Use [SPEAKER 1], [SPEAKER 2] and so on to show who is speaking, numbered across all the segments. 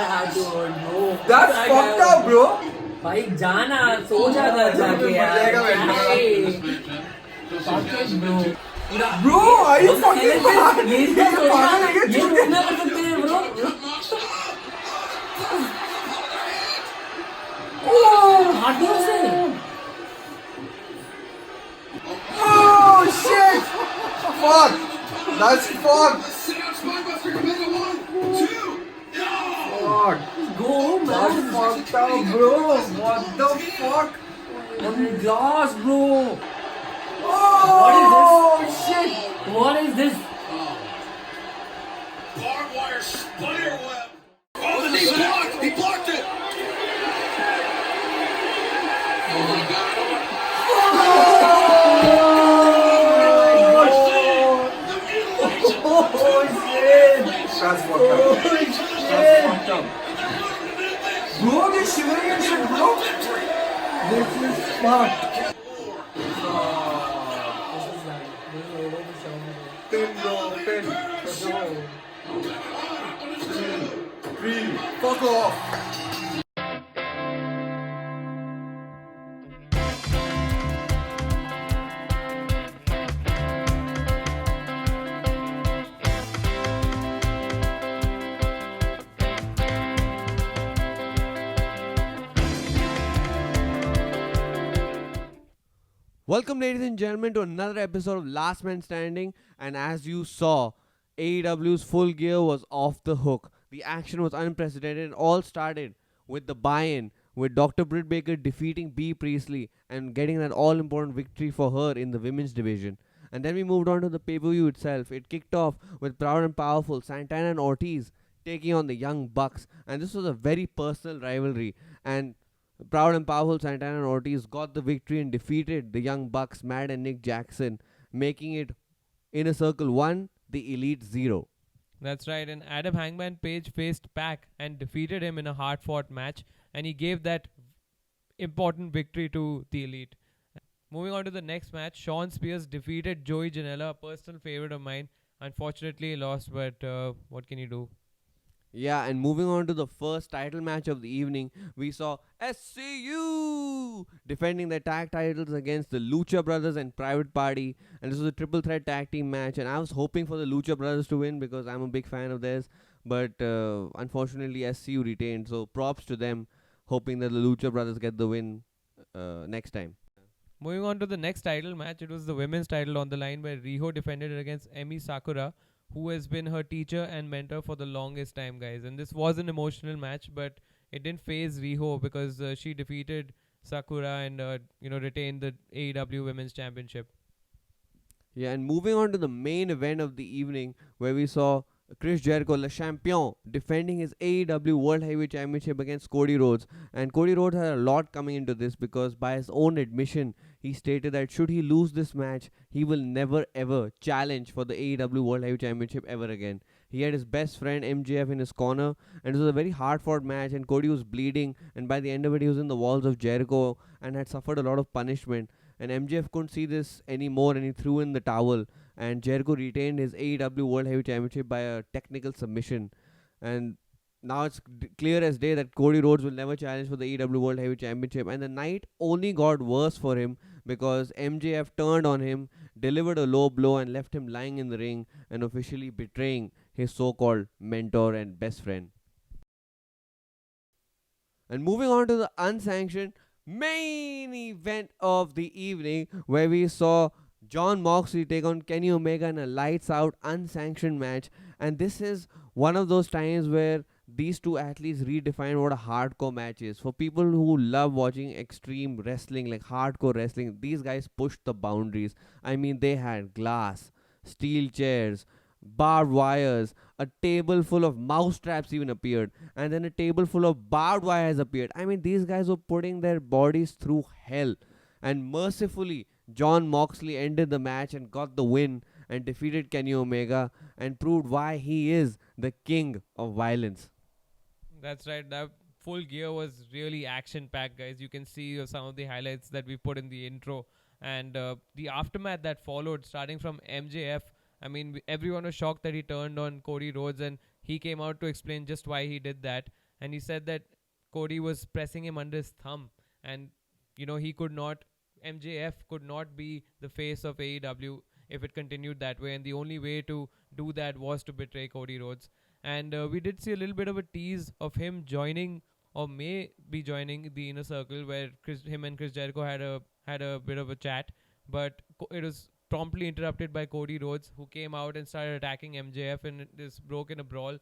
[SPEAKER 1] had to know.
[SPEAKER 2] That's fucked up, bro.
[SPEAKER 1] भाई जाना सो जा घर जाके यार. Bro.
[SPEAKER 2] Bro, are you fucking mad?
[SPEAKER 1] ये रोकना कर सकते हैं bro. हाथों से.
[SPEAKER 2] Oh shit! Fuck! That's fucked! Fuck!
[SPEAKER 1] Go man.
[SPEAKER 2] That's fucked up, bro! What the fuck?
[SPEAKER 1] On glass, bro.
[SPEAKER 2] Oh shit!
[SPEAKER 1] What is this?
[SPEAKER 3] Barbed wire spider web. Oh, the knee blocked. He blocked it. Oh my God.
[SPEAKER 2] Oh shit! That's fucked up. That's fucked up. Bro, they're shivering and shit, bro. This is fucked. Pin, bro, pin. 3, fuck off.
[SPEAKER 4] Welcome, ladies and gentlemen, to another episode of Last Man Standing. And as you saw, AEW's Full Gear was off the hook. The action was unprecedented. It all started with the buy-in, with Dr. Britt Baker defeating Bea Priestley and getting that all-important victory for her in the women's division. And then we moved on to the pay-per-view itself. It kicked off with Proud and Powerful, Santana and Ortiz taking on the Young Bucks. And this was a very personal rivalry. And Proud and Powerful, Santana and Ortiz got the victory and defeated the Young Bucks, Matt and Nick Jackson, making it Inner Circle 1, the Elite 0.
[SPEAKER 5] That's right, and Adam Hangman Page faced Pac and defeated him in a hard-fought match, and he gave that important victory to the Elite. Moving on to the next match, Shawn Spears defeated Joey Janela, a personal favorite of mine. Unfortunately, he lost, but what can you do?
[SPEAKER 4] Yeah, and moving on to the first title match of the evening, we saw SCU defending their tag titles against the Lucha Brothers and Private Party. And this was a triple threat tag team match. And I was hoping for the Lucha Brothers to win because I'm a big fan of theirs. But unfortunately, SCU retained. So props to them, hoping that the Lucha Brothers get the win next time.
[SPEAKER 5] Moving on to the next title match, it was the women's title on the line where Riho defended it against Emi Sakura, who has been her teacher and mentor for the longest time, guys. And this was an emotional match, but it didn't phase Riho because she defeated Sakura and retained the AEW Women's Championship.
[SPEAKER 4] Yeah, and moving on to the main event of the evening, where we saw Chris Jericho, Le Champion, defending his AEW World Heavyweight Championship against Cody Rhodes. And Cody Rhodes had a lot coming into this because by his own admission, he stated that should he lose this match, he will never ever challenge for the AEW World Heavyweight Championship ever again. He had his best friend MJF in his corner, and it was a very hard-fought match, and Cody was bleeding, and by the end of it, he was in the walls of Jericho and had suffered a lot of punishment. And MJF couldn't see this anymore, and he threw in the towel. And Jericho retained his AEW World Heavyweight Championship by a technical submission. And now it's clear as day that Cody Rhodes will never challenge for the AEW World Heavyweight Championship. And the night only got worse for him because MJF turned on him, delivered a low blow, and left him lying in the ring and officially betraying his so-called mentor and best friend. And moving on to the unsanctioned main event of the evening, where we saw Jon Moxley take on Kenny Omega in a lights out unsanctioned match. And this is one of those times where these two athletes redefine what a hardcore match is. For people who love watching extreme wrestling, like hardcore wrestling, these guys pushed the boundaries. I mean, they had glass, steel chairs, barbed wires, a table full of mouse traps even appeared, and then a table full of barbed wires appeared. I mean, these guys were putting their bodies through hell. And mercifully, Jon Moxley ended the match and got the win and defeated Kenny Omega and proved why he is the king of violence.
[SPEAKER 5] That's right. That Full Gear was really action-packed, guys. You can see some of the highlights that we put in the intro. And the aftermath that followed, starting from MJF, I mean, everyone was shocked that he turned on Cody Rhodes, and he came out to explain just why he did that. and he said that Cody was pressing him under his thumb, and he could not. MJF could not be the face of AEW if it continued that way, and the only way to do that was to betray Cody Rhodes. And we did see a little bit of a tease of him joining, or may be joining, the Inner Circle, where him and Chris Jericho had a bit of a chat, but it was promptly interrupted by Cody Rhodes, who came out and started attacking MJF, and this broke in a brawl.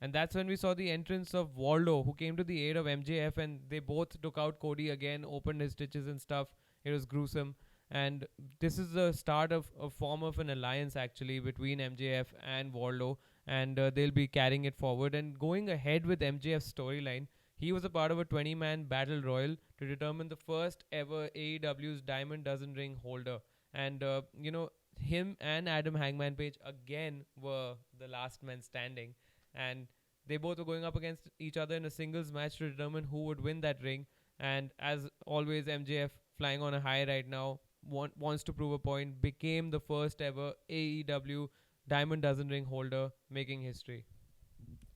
[SPEAKER 5] And that's when we saw the entrance of Waldo, who came to the aid of MJF, and they both took out Cody again, opened his stitches and stuff. It was gruesome. And this is the start of a form of an alliance, actually, between MJF and Waldo. And they'll be carrying it forward. And going ahead with MJF's storyline, he was a part of a 20-man battle royal to determine the first ever AEW's Diamond Dozen Ring holder. And, him and Adam Hangman Page again were the last men standing. And they both were going up against each other in a singles match to determine who would win that ring. And as always, MJF, flying on a high right now, wants to prove a point, became the first ever AEW Diamond Dozen Ring holder, making history.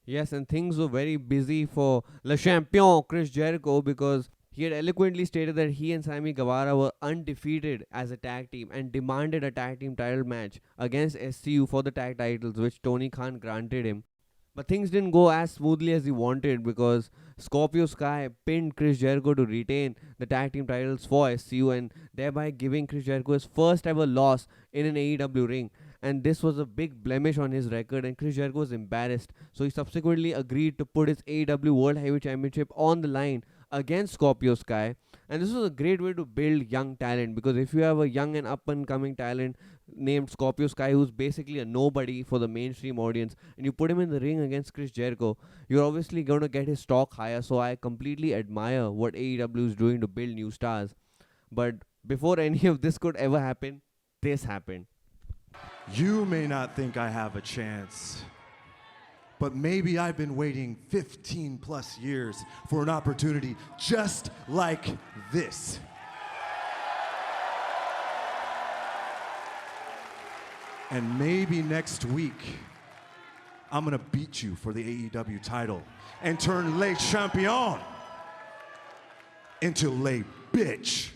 [SPEAKER 4] Yes, and things were very busy for Le Champion, Chris Jericho, because he had eloquently stated that he and Sammy Guevara were undefeated as a tag team and demanded a tag team title match against SCU for the tag titles, which Tony Khan granted him. But things didn't go as smoothly as he wanted, because Scorpio Sky pinned Chris Jericho to retain the tag team titles for SCU, and thereby giving Chris Jericho his first ever loss in an AEW ring. And this was a big blemish on his record, and Chris Jericho was embarrassed. So he subsequently agreed to put his AEW World Heavyweight Championship on the line against Scorpio Sky. And this was a great way to build young talent, because if you have a young and up and coming talent named Scorpio Sky, who's basically a nobody for the mainstream audience, and you put him in the ring against Chris Jericho, you're obviously going to get his stock higher. So I completely admire what AEW is doing to build new stars. But before any of this could ever happen, this happened.
[SPEAKER 6] You may not think I have a chance, but maybe I've been waiting 15 plus years for an opportunity just like this. And maybe next week, I'm gonna beat you for the AEW title and turn Le Champion into Le Bitch.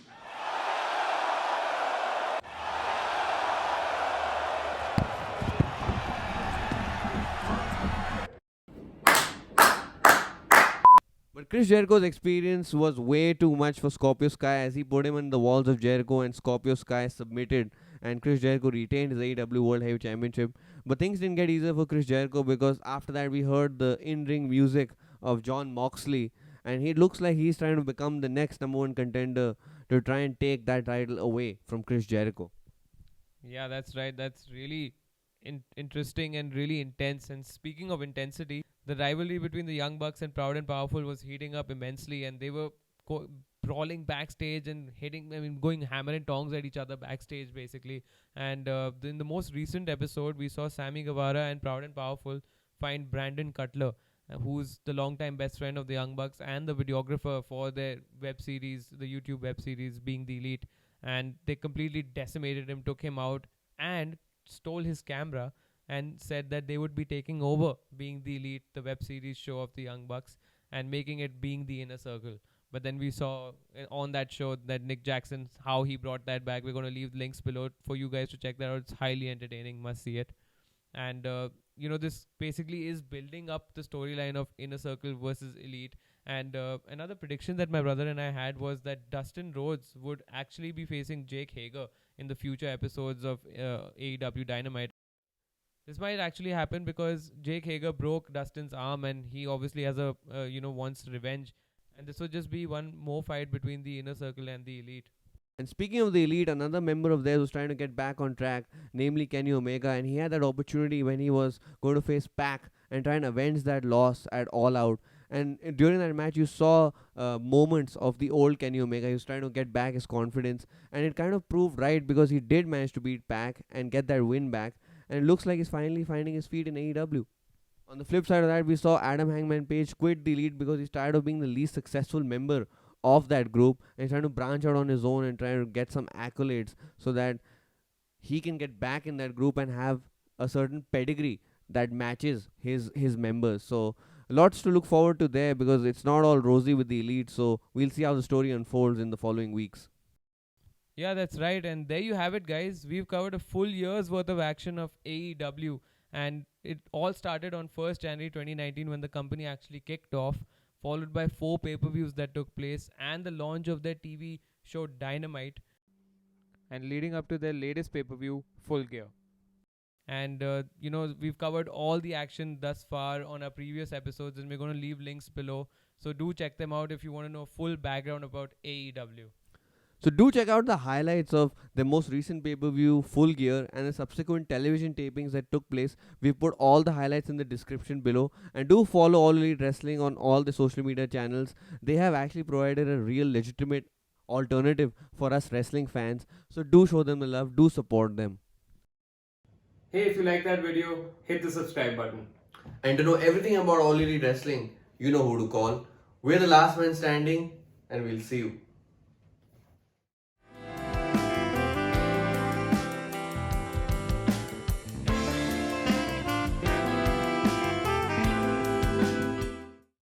[SPEAKER 4] But Chris Jericho's experience was way too much for Scorpio Sky, as he put him in the walls of Jericho, and Scorpio Sky submitted, and Chris Jericho retained his AEW World Heavyweight Championship. But things didn't get easier for Chris Jericho, because after that we heard the in-ring music of Jon Moxley, and he looks like he's trying to become the next number one contender to try and take that title away from Chris Jericho.
[SPEAKER 5] Yeah, that's right. That's really interesting and really intense. And speaking of intensity, the rivalry between the Young Bucks and Proud and Powerful was heating up immensely, and they were brawling backstage and going hammer and tongs at each other backstage, basically. And in the most recent episode, we saw Sammy Guevara and Proud and Powerful find Brandon Cutler, who's the longtime best friend of the Young Bucks and the videographer for their web series, the YouTube web series, Being the Elite. And they completely decimated him, took him out, and stole his camera, and said that they would be taking over Being the Elite, the web series show of the Young Bucks, and making it Being the Inner Circle. But then we saw on that show that Nick Jackson, how he brought that back. We're going to leave links below for you guys to check that out. It's highly entertaining. Must see it. And, this basically is building up the storyline of Inner Circle versus Elite. And another prediction that my brother and I had was that Dustin Rhodes would actually be facing Jake Hager in the future episodes of AEW Dynamite. This might actually happen because Jake Hager broke Dustin's arm, and he obviously has wants revenge. And this would just be one more fight between the Inner Circle and the Elite.
[SPEAKER 4] And speaking of the Elite, another member of theirs was trying to get back on track, namely Kenny Omega, and he had that opportunity when he was going to face Pac and try and avenge that loss at All Out. And during that match, you saw moments of the old Kenny Omega. He was trying to get back his confidence, and it kind of proved right, because he did manage to beat Pac and get that win back. And it looks like he's finally finding his feet in AEW. On the flip side of that, we saw Adam Hangman Page quit the Elite because he's tired of being the least successful member of that group, and he's trying to branch out on his own and try to get some accolades so that he can get back in that group and have a certain pedigree that matches his members. So lots to look forward to there because it's not all rosy with the elite. So we'll see how the story unfolds in the following weeks.
[SPEAKER 5] Yeah, that's right. And there you have it, guys. We've covered a full year's worth of action of AEW. And it all started on 1st January 2019 when the company actually kicked off, followed by 4 pay-per-views that took place and the launch of their TV show Dynamite, and leading up to their latest pay-per-view, Full Gear. And, we've covered all the action thus far on our previous episodes, and we're going to leave links below. So do check them out if you want to know full background about AEW.
[SPEAKER 4] So do check out the highlights of the most recent pay-per-view, Full Gear, and the subsequent television tapings that took place. We've put all the highlights in the description below. And do follow All Elite Wrestling on all the social media channels. They have actually provided a real legitimate alternative for us wrestling fans. So do show them the love, do support them.
[SPEAKER 5] Hey, if you like that video, hit the subscribe button.
[SPEAKER 4] And to know everything about All Elite Wrestling, you know who to call. We're the last man standing, and we'll see you.